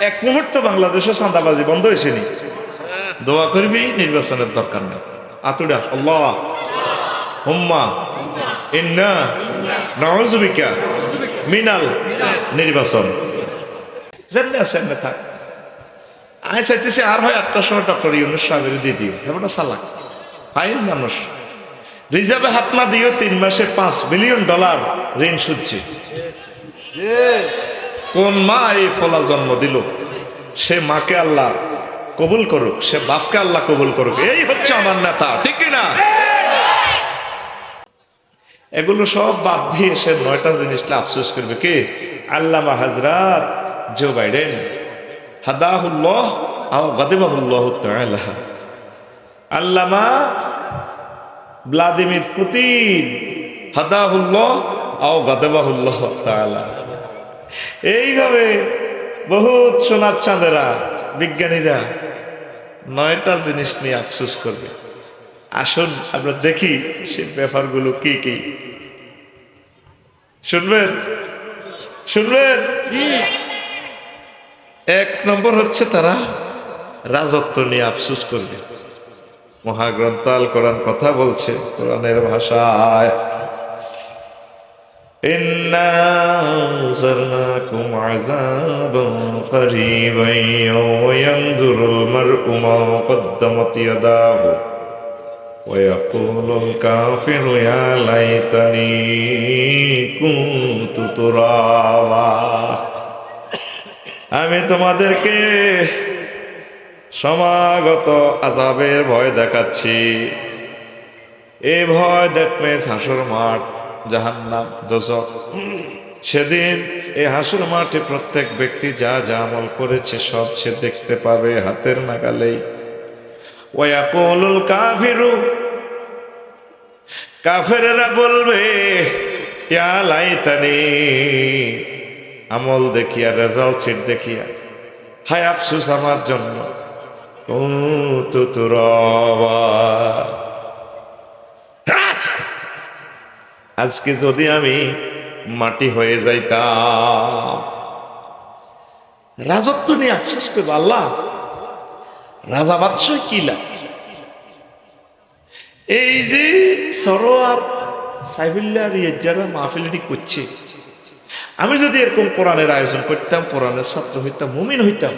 এক মুহূর্ত বাংলাদেশে চাঁদাবাজি বন্ধ হয়েছে নি? দোয়া করবি, নির্বাচনের দরকার নেই। আতুডা আল্লাহ হুম্মা ইন্না নাউযু বিকা মিনাল নির্বাচন। জানলে আছে এমনি থাক। আমি চাইতেছি আর হয় 8টার সময় ডক্টর ইউনূস সাহেবের দিয়ে দিও, এমনটা চালাক ফাইন মানুষ। রিজার্ভে হাত না দিও 3 মাসে $5 বিলিয়ন ঋণ সুদছে। কোন মা এই ফলা জন্ম দিল, সে মাকে আল্লাহ কবুল করুক, সে বাপকে আল্লাহ কবুল করুক। এই হচ্ছে আমার নেতা, ঠিক কিনা? এগুলো সব বাদ দিয়ে সে 9টা জিনিসটা আফসোস করবে। কে? আল্লামা হযরত জো বাইডেন হাদাহুল্লাহ আও গাদিবাহুল্লাহু তাআলা। আল্লামা ভ্লাদিমির পুতিন হাদাহুল্লাহ আও গাদিবাহুল্লাহ তাআলা। এইভাবে বহুত সোনার চাঁদেরা, বিজ্ঞানীরা 9টা জিনিস নিয়ে আফসোস করবে। আসুন আমরা দেখি সে ব্যাপারগুলো কি কি। শুনবেন? শুনবেন? 1 নম্বর হচ্ছে তারা রাজত্ব নিয়ে আফসোস করবে। মহাগ্রন্থ আল কোরআন কথা বলছে কোরআনের ভাষায়, ইন্না আনজারনাকুম আযাবান করিবান ইয়ানজুরুল মার'উ মা কদ্দামাত ইয়াদাহু ওয়া ইয়াকুলুল কাফিরু ইয়া লাইতানি কুনতু তুরাবা। আমি তোমাদেরকে সমাগত আযাবের ভয় দেখাচ্ছি। এই ভয় দেখবে হাসর মাঠ, জাহান্নাম, দোজখ। সেদিন এই হাসর মাঠে প্রত্যেক ব্যক্তি যা যা আমল করেছে সব সে দেখতে পাবে হাতের নাগালেই। ওয়া ইয়াকুলুল কাফিরু, কাফেরেরা বলবে ইয়া লাইতানি, আমল দেখিয়া, রেজাল্ট শিট দেখিয়া হায় আফসোস আমার জন্য, কুনতু তুরাবা, আজকে যদি আমি মাটি হয়ে যাইতাম। রাজত্ব নিয়ে আফসোস করবো। আল্লাহ রাজা বাদশাহ কি লাভ? এই যে সরোয়ার সাইফুল্লাহ যারা মাহফিলটি করছে, আমি যদি এরকম কোরআনের আয়োজন করতাম, কোরআনের ছাত্র হইতাম, মুমিন হইতাম,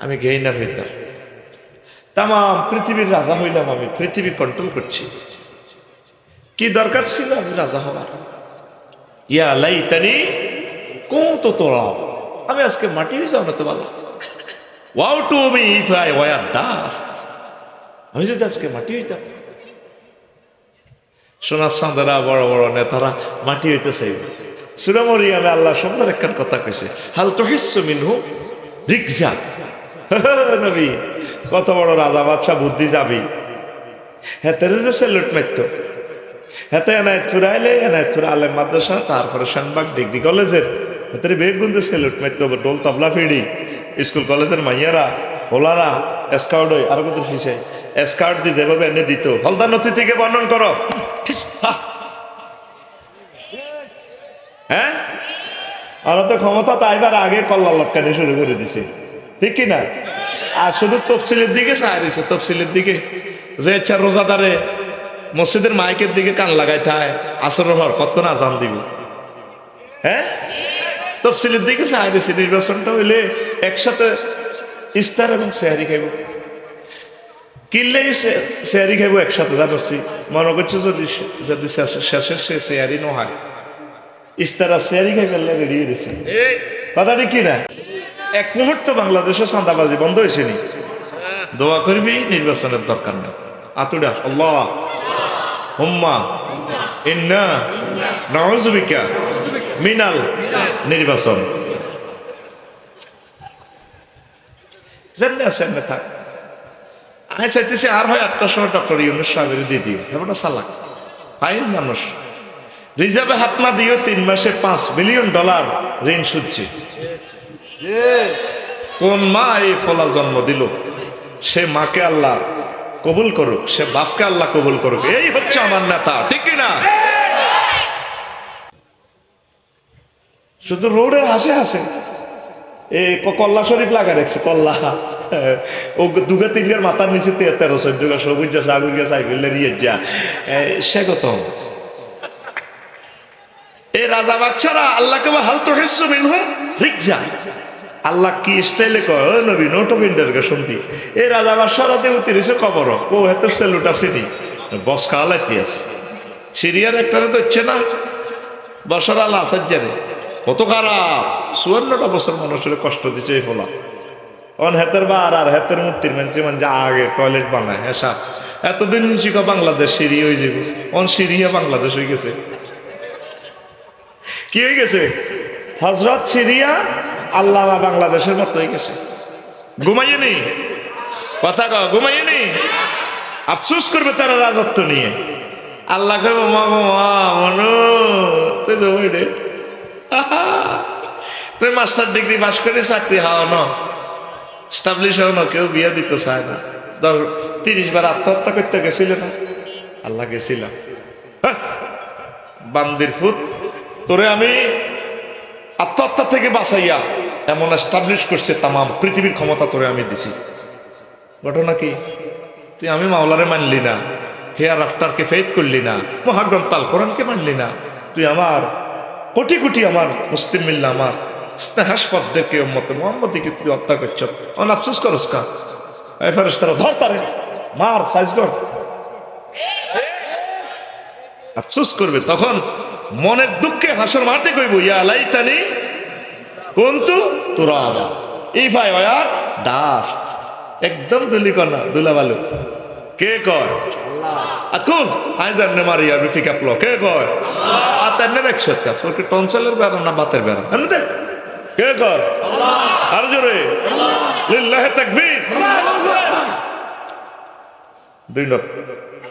আমি গেইনার হইতাম, তাম পৃথিবীর রাজা হইলাম, আমি পৃথিবী কন্ট্রোল করছি। কি দরকার ছিল আমি রাজা হওয়ার? ইয়া লাইতানি কুনতু তুরাবা, আমি আজকে মাটি হয়ে যাও না তো ভালো। Wow to me if I were dust, আমি যদি আজকে মাটি হইতাম। সোনার চাঁদেরা, বড় বড় নেতারা মাটি হইতে চাইবে। সূরা মরিয়মে আল্লাহ সুন্দর একখান কথা কইছে, হাল তুহিসসু মিনহু রিকজা। নবী, কত বড় রাজা বাদশা বুদ্ধি যাবি, হেতেরে যে সেলুট মারত, হেতে এনায়তপুর আইলে এনায়তপুর আলেম মাদ্রাসা, তারপরে শানবাগ ডিগ্রি কলেজের হেতেরে বেগুন্দে সেলুট মারত, ডোল তবলা ফিড়ি, স্কুল কলেজের মাইয়ারা, হোলারা, স্কাউট হই আরো কত ফিসে স্কাউট দিয়ে যেভাবে এনে দিত। হলদা নথি থেকে বর্ণন করো। হ্যাঁ, আমরা তো ক্ষমতা তাইবার আগে কল্লা লটকানি শুরু করে দিছে, ঠিক কিনা? আর শুধু তফসিলের দিকে সাহায্য, তফসিলের দিকে যে ইচ্ছা রোজাদারে মসজিদের মাইকের দিকে কান লাগাই থায়, আসর হওয়ার কতক্ষণ আজান দিব। হ্যাঁ, তফসিলের দিকে সাহায্য। নির্বাচনটা হইলে একসাথে ইস্তার এবং সেহারি খাইব, কিনলেই সেহারি খাইব একসাথে। জানছি মনে করছো যদি যদি শেষের সে সেহারি ন হয়, ইস্তারা সেহারি খাই ফেললে রেডি হয়ে গেছে। কথা ঠিক কিনা? 1 মুহূর্ত বাংলাদেশে চাঁদাবাজি বন্ধ হয়েছে নি? দোয়া করবি, নির্বাচনের দরকার নেই। আতুডা আল্লাহ হুম্মা ইন্না নাউযু বিকা মিনাল নির্বাচন। জানলে আছে এমনি থাক। আমি চাইতেছি আর হয় 8টার সময় ডক্টর ইউনূস সাহেবের দিয়ে দিও, এমনটা চালাক ফাইন মানুষ। রিজার্ভে হাত না দিও 3 মাসে $5 বিলিয়ন ঋণ সুদছে। কোন মা এই ফলা জন্ম দিল, সে মাকে আল্লাহ কবুল করুক, সে বাপকে আল্লাহ কবুল করুক। এই হচ্ছে আমার নেতা, ঠিক কিনা? শুধু রোডে হাসে হাসে এই কল্লা শরীফ লাগা দেখছে কল্লা ও দুগা তিনগার মাথার নিচে 13-14 সবুজ সাগুর গা সাইকেলের ইয়ে যা সে কত এই রাজা বাচ্চারা আল্লাহকে হাল তো হেসু মিনহু রিকজা আল্লাহ কি স্টাইলে কয় ও নবী নোটো বিন্ডার কে শুনতি এই রাজা বাচ্চারা দেউ তিরিশে কবর ও হেতে সেলুটা সিনি বস কালাইতে আছে সিরিয়ার একটারে তো হচ্ছে না বসর আল আসাজ্জারে কত খারাপ 54টা বছর মানুষের কষ্ট দিচ্ছে এই ফলা অন হেতের বার আর হেতের মূর্তির মানে আগে টয়লেট বানায় হ্যাঁ সাপ এতদিন শিখো বাংলাদেশ সিরি হয়ে যাবে অন সিরিয়া বাংলাদেশ হয়ে গেছে কি হয়ে গেছে হজরত সিরিয়া আল্লাহ বাংলাদেশের মতো হয়ে গেছে ঘুমাইনি কথা কও ঘুমাইনি আফসোস করবে তারা রাজত্ব নিয়ে আল্লাহ কবে মা মনু তুই জমি রে তুই মাস্টার ডিগ্রি পাস করে চাকরি হও না স্টাবলিশ হও না কেউ বিয়ে দিতে চায় না 30 বার আত্মহত্যা করতে গেছিল না আল্লাহ গেছিলাম বান্দির ফুট তোরে আমি আত্মহত্যা থেকে বাঁচাইয়া এমন এস্টাবলিশ করছে তামাম পৃথিবীর ক্ষমতা তোরে আমি দিছি ঘটনা কি তুই আমি মাওলারে মানলি না হেয়ার আফটারকে ফেথ করলি না মহাগ্রন্থ আল কোরআনকে মানলি না তুই আমার কোটি কোটি আমার মুসলিম মিল্লা আমার স্নেহাস্পদদেরকে উম্মতে মুহাম্মদীকে তুই হত্যা করছ অন আফসোস করস কা এই ফেরেশতারা ধর তারে মার সাইজ কর আফসোস করবে তখন মনের দুঃখে হাসর মারতে কইব ইয়া লাইতানি কুনতু তুরাবা ইফাই ওয়ার দাস্ত একদম দুলি কর না দুলা বালু কে কর আকুল আইজানে মারিয়া বিফিকা প্লো কে কর আল্লাহ আতানে একশত কাপ তোকে টনসেলের বেরা না বাতের বেরা এমনে কে কর আল্লাহ আর জোরে আল্লাহ লিল্লাহি তাকবীর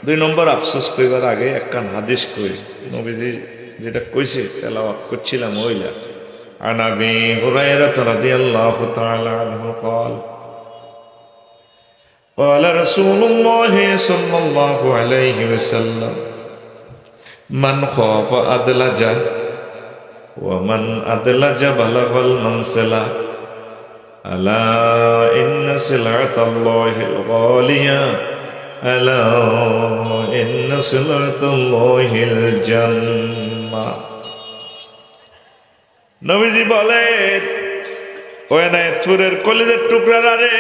দুই নম্বর আফসোস কইবার আগে একখান হাদিস কই নবীজি যেটা কইছে তেলাওয়াত করছিলাম ওইলা আনাবি হুরায়রা রাদিয়াল্লাহু তাআলা আনহু قال قال رسول الله صلى الله عليه وسلم من خاف أدلج ومن أدلج بلغ المنزلة ألا إن سلعة الله الغالية ألا إن سلعة الله الجنة নবীজি বলেন ওই নাইতুরের কলিজার টুকরা রে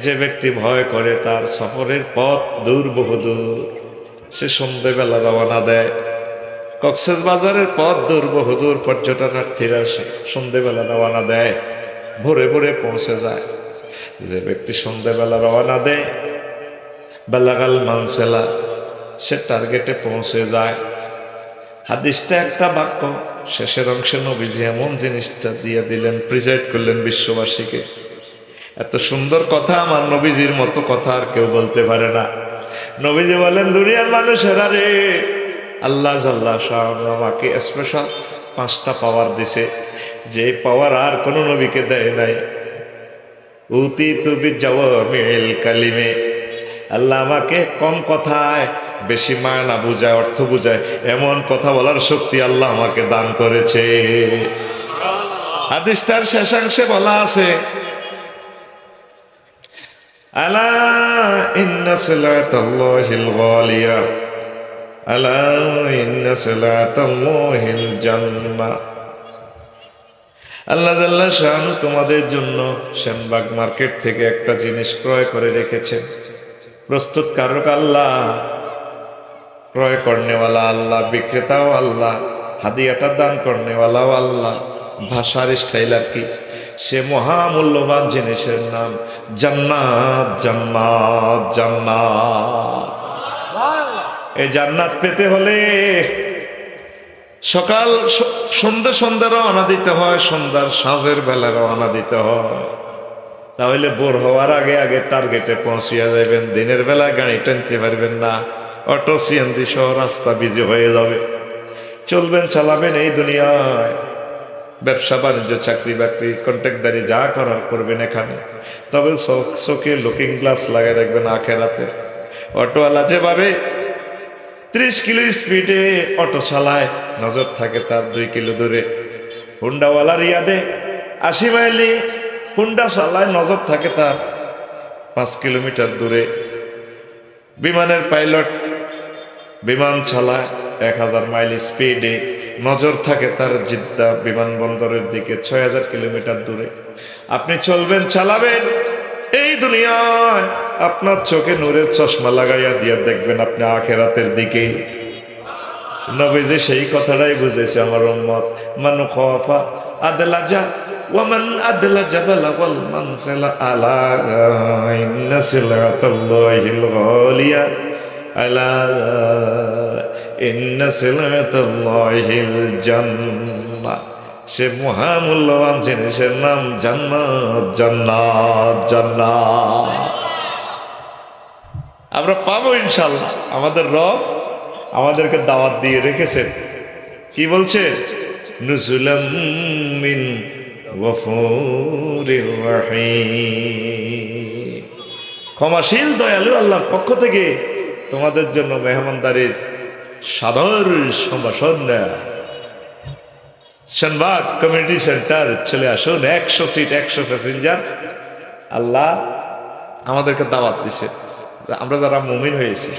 যে ব্যক্তি ভয় করে তার সফরের পথ দূর বহুদূর সে সন্ধ্যেবেলা রওনা দেয় কক্সবাজারের পথ দূর বহুদূর পর্যটনার্থীরা সন্ধ্যেবেলা রওনা দেয় ভোরে ভোরে পৌঁছে যায় যে ব্যক্তি সন্ধ্যেবেলা রওনা দেয় বালাগাল মানসেলা সে টার্গেটে পৌঁছে যায় হাদিসটা একটা বাক্য শেষের অংশে নবীজি এমন জিনিসটা দিয়ে দিলেন প্রিজাইড করলেন বিশ্ববাসীকে এত সুন্দর কথা আমার নবীজির মতো কথা আর কেউ বলতে পারে না নবীজি বলেন দুনিয়ার মানুষেরা রে আল্লাহ জাল্লা শাহ আমাকে স্পেশাল 5টা পাওয়ার দিছে যে পাওয়ার আর কোনো নবীকে দেয় নাই উতি তুবি জাওয়ামিল কালিমে আল্লাহ আমাকে কম কথায় বেশি মায়না বুঝায় অর্থ বুঝায় এমন কথা বলার শক্তি আল্লাহ আমাকে দান করেছে হাদিসটার শেষাংশে বলা আছে আলা ইন্না সিলাতাল্লাহিল গালিয়া আলা ইন্না সিলাতাল্লাহিল জান্নাহ আল্লাহ জাল্লা শানু তোমাদের জন্য শ্যামবাগ মার্কেট থেকে একটা জিনিস ক্রয় করে রেখেছেন প্রস্তুতকারক আল্লাহ ক্রয় করনেওয়ালা আল্লাহ বিক্রেতাও আল্লাহ হাদিয়াটা দান করনেওয়ালাও আল্লাহ ভাষার স্টাইল আর কি সে মহামূল্যবান জিনিসের নাম জান্নাত জান্নাত জান্নাত এই জান্নাত পেতে হলে সকাল সন্ধ্যা রওনা দিতে হয় সন্ধ্যার সাঁঝের বেলা রওনা দিতে হয় তাহলে ভোর হওয়ার আগে আগে টার্গেটে পৌঁছিয়া যাবেন দিনের বেলা গাড়ি টানতে পারবেন না অটো সিএনজি সহ রাস্তা বিজি হয়ে যাবে চলবেন চালাবেন এই দুনিয়ায় ব্যবসা বাণিজ্য চাকরি বাকরি কন্ট্রাক্টদারি যা করার করবেন এখানে তবে চোখে লুকিং গ্লাস লাগাই রাখবেন আখেরাতের অটোওয়ালা যেভাবে 30 কিলো স্পিডে অটো চালায় নজর থাকে তার 2 কিলো দূরে হুন্ডাওয়ালার ইয়াদে 80 মাইলি হুন্ডা চালায়, নজর থাকে তার 5 কিলোমিটার দূরে। বিমানের পাইলট বিমান চালায় 1000 মাইল স্পিডে, নজর থাকে তার জিদ্দা বিমানবন্দরের দিকে 6000 কিলোমিটার দূরে। আপনি চলবেন, চালাবেন, এই দুনিয়ায় আপনার চোখে নূরের চশমা লাগাইয়া দিয়া দেখবেন আপনি আখেরাতের দিকে। নবীজি সেই কথাটাই বুঝেছে আমার উম্মত, মান খাফা আদলাজা ওয়া মান আদলাজা বালাগাল মানসালা আলা ইন্না সিলাতাল্লাহিল গালিয়া আলা ইন্না সিলাতাল্লাহিল জান্নাহ। সে মহামূল্যবান জিনিসের নাম জান্নাত, জান্নাত, জান্নাত। আমরা পাবো ইনশাআল্লাহ। আমাদের রব আমাদেরকে দাওয়াত দিয়ে রেখেছেন, কি বলছে? নুজুলাম মিন গফুরির রহিম। ক্ষমাশীল দয়ালু আল্লাহর পক্ষ থেকে তোমাদের জন্য মেহমানদারির সাদর সম্ভাষণ নেয়া। শানবাগ কমিউনিটি সেন্টার চলে আসুন, 100 সিট, 100 প্যাসেঞ্জার। আল্লাহ আমাদেরকে দাওয়াত দিছে, আমরা যারা মুমিন হয়েছি